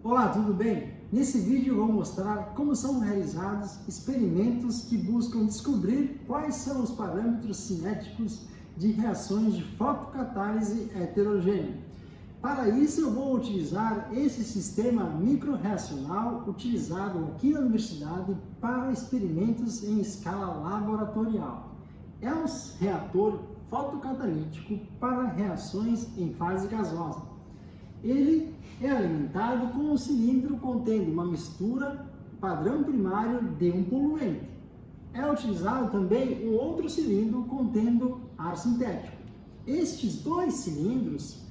Olá, tudo bem? Nesse vídeo eu vou mostrar como são realizados experimentos que buscam descobrir quais são os parâmetros cinéticos de reações de fotocatálise heterogênea. Para isso eu vou utilizar esse sistema microreacional utilizado aqui na universidade para experimentos em escala laboratorial. É um reator fotocatalítico para reações em fase gasosa. Ele é alimentado com um cilindro contendo uma mistura padrão primário de um poluente. É utilizado também um outro cilindro contendo ar sintético. Estes dois cilindros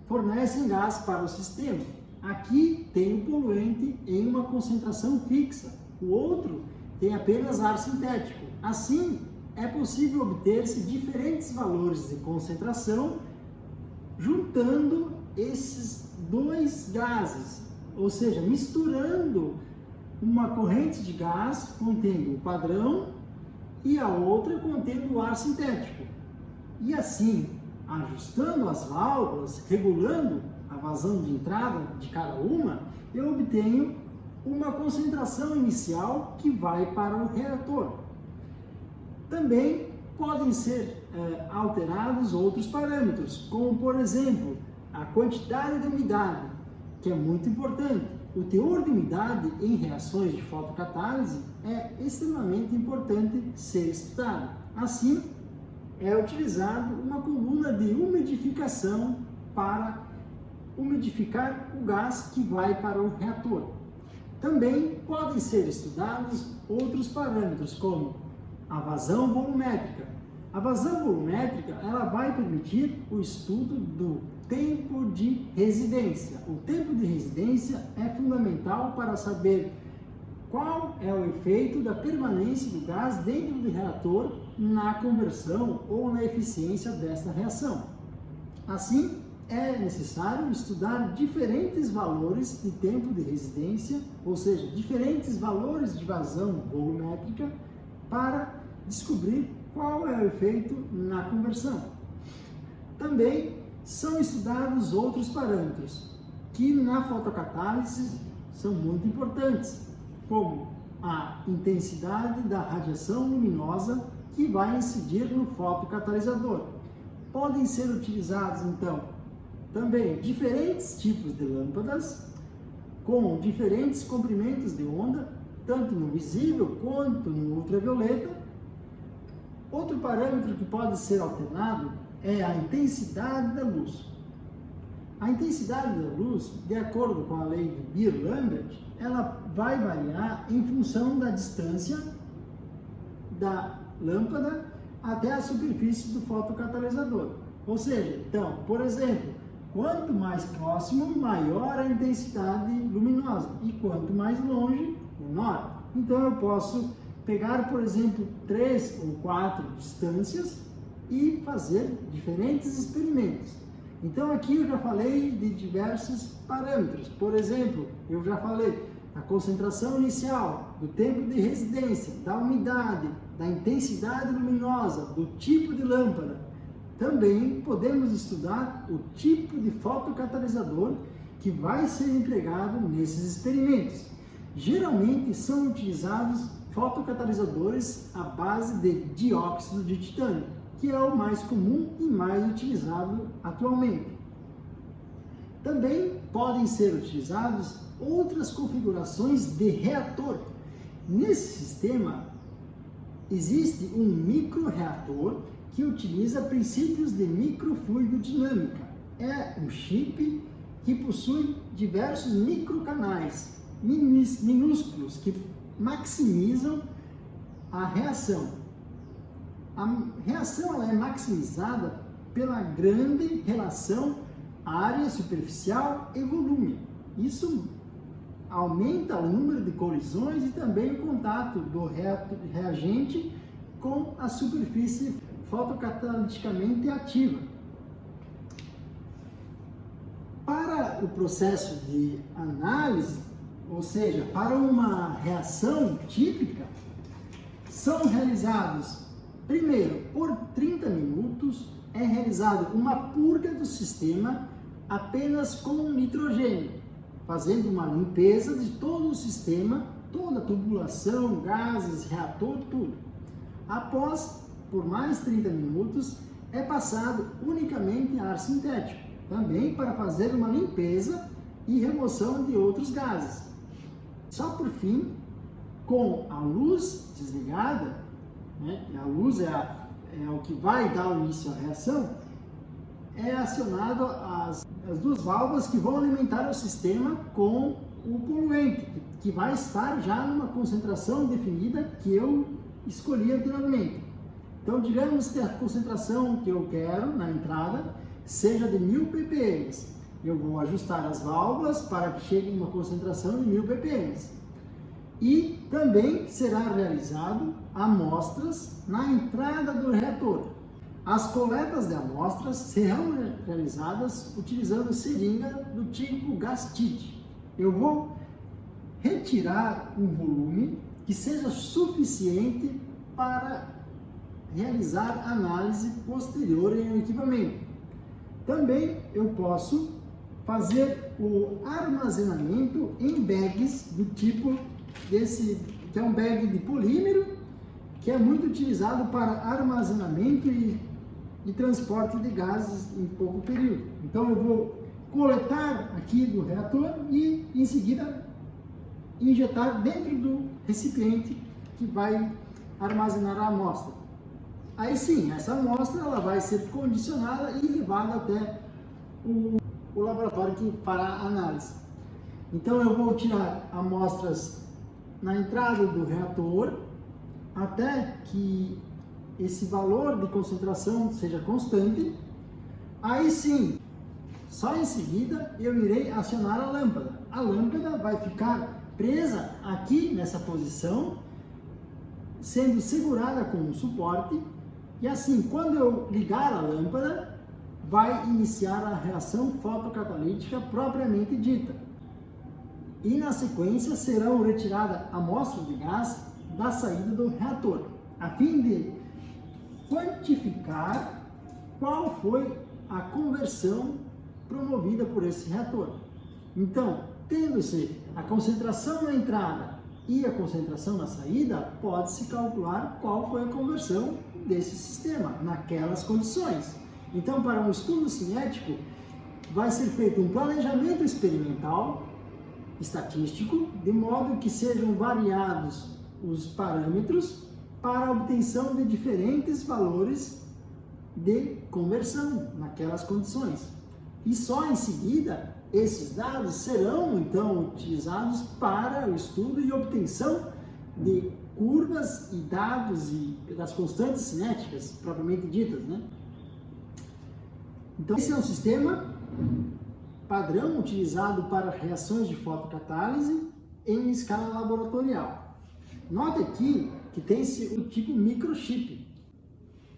fornecem gás para o sistema. Aqui tem o poluente em uma concentração fixa, o outro tem apenas ar sintético. Assim, é possível obter-se diferentes valores de concentração juntando esses dois gases, ou seja, misturando uma corrente de gás contendo o padrão e a outra contendo o ar sintético. E assim, ajustando as válvulas, regulando a vazão de entrada de cada uma, eu obtenho uma concentração inicial que vai para o reator. Também podem ser alterados outros parâmetros, como por exemplo, a quantidade de umidade, que é muito importante. O teor de umidade em reações de fotocatálise é extremamente importante ser estudado. Assim, é utilizado uma coluna de umidificação para umidificar o gás que vai para o reator. Também podem ser estudados outros parâmetros, como a vazão volumétrica. A vazão volumétrica ela vai permitir o estudo do tempo de residência. O tempo de residência é fundamental para saber qual é o efeito da permanência do gás dentro do reator na conversão ou na eficiência desta reação. Assim, é necessário estudar diferentes valores de tempo de residência, ou seja, diferentes valores de vazão volumétrica para descobrir qual é o efeito na conversão. Também são estudados outros parâmetros que na fotocatálise são muito importantes, como a intensidade da radiação luminosa que vai incidir no fotocatalisador. Podem ser utilizados então também diferentes tipos de lâmpadas com diferentes comprimentos de onda, tanto no visível quanto no ultravioleta. Outro parâmetro que pode ser alternado é a intensidade da luz. A intensidade da luz, de acordo com a lei de Beer-Lambert, ela vai variar em função da distância da lâmpada até a superfície do fotocatalisador. Ou seja, então, por exemplo, quanto mais próximo, maior a intensidade luminosa, e quanto mais longe, menor. Então eu posso pegar, por exemplo, 3 ou 4 distâncias e fazer diferentes experimentos. Então aqui eu já falei de diversos parâmetros. Por exemplo, eu já falei da concentração inicial, do tempo de residência, da umidade, da intensidade luminosa, do tipo de lâmpada. Também podemos estudar o tipo de fotocatalisador que vai ser empregado nesses experimentos. Geralmente são utilizados fotocatalisadores à base de dióxido de titânio, que é o mais comum e mais utilizado atualmente. Também podem ser utilizados outras configurações de reator. Nesse sistema existe um microreator que utiliza princípios de microfluidodinâmica. É um chip que possui diversos microcanais minúsculos que maximizam a reação. A reação ela é maximizada pela grande relação área superficial e volume. Isso aumenta o número de colisões e também o contato do reagente com a superfície fotocataliticamente ativa. Para o processo de análise, ou seja, para uma reação típica, são realizados, primeiro, por 30 minutos, é realizada uma purga do sistema apenas com nitrogênio, fazendo uma limpeza de todo o sistema, toda a tubulação, gases, reator, tudo. Após, por mais 30 minutos, é passado unicamente ar sintético, também para fazer uma limpeza e remoção de outros gases. Só por fim, com a luz desligada, né, a luz é o que vai dar início à reação, é acionado as duas válvulas que vão alimentar o sistema com o poluente, que vai estar já numa concentração definida que eu escolhi anteriormente. Então, digamos que a concentração que eu quero na entrada seja de 1000 ppm. Eu vou ajustar as válvulas para que chegue uma concentração de 1000 ppm. E também será realizado amostras na entrada do reator. As coletas de amostras serão realizadas utilizando seringa do tipo Gastite. Eu vou retirar um volume que seja suficiente para realizar análise posterior em um equipamento. Também eu posso fazer o armazenamento em bags do tipo desse, que é um bag de polímero, que é muito utilizado para armazenamento e transporte de gases em pouco período. Então eu vou coletar aqui do reator e em seguida injetar dentro do recipiente que vai armazenar a amostra. Aí sim, essa amostra ela vai ser condicionada e levada até o laboratório que fará a análise. Então eu vou tirar amostras na entrada do reator até que esse valor de concentração seja constante. Aí sim, só em seguida eu irei acionar a lâmpada. A lâmpada vai ficar presa aqui nessa posição, sendo segurada com um suporte, e assim, quando eu ligar a lâmpada, vai iniciar a reação fotocatalítica propriamente dita. E na sequência serão retiradas amostras de gás da saída do reator, a fim de quantificar qual foi a conversão promovida por esse reator. Então, tendo-se a concentração na entrada e a concentração na saída, pode-se calcular qual foi a conversão desse sistema naquelas condições. Então, para um estudo cinético, vai ser feito um planejamento experimental estatístico, de modo que sejam variados os parâmetros para a obtenção de diferentes valores de conversão naquelas condições. E só em seguida, esses dados serão então utilizados para o estudo e obtenção de curvas e dados e das constantes cinéticas propriamente ditas, né? Então esse é um sistema padrão utilizado para reações de fotocatálise em escala laboratorial. Note aqui que tem-se o tipo microchip.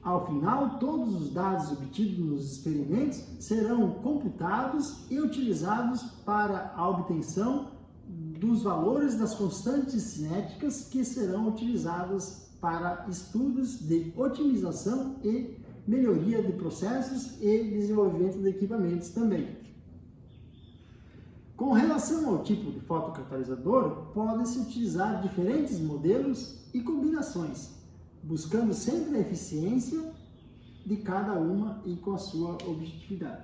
Ao final, todos os dados obtidos nos experimentos serão computados e utilizados para a obtenção dos valores das constantes cinéticas que serão utilizadas para estudos de otimização e melhoria de processos e desenvolvimento de equipamentos também. Com relação ao tipo de fotocatalisador, podem-se utilizar diferentes modelos e combinações, buscando sempre a eficiência de cada uma e com a sua objetividade.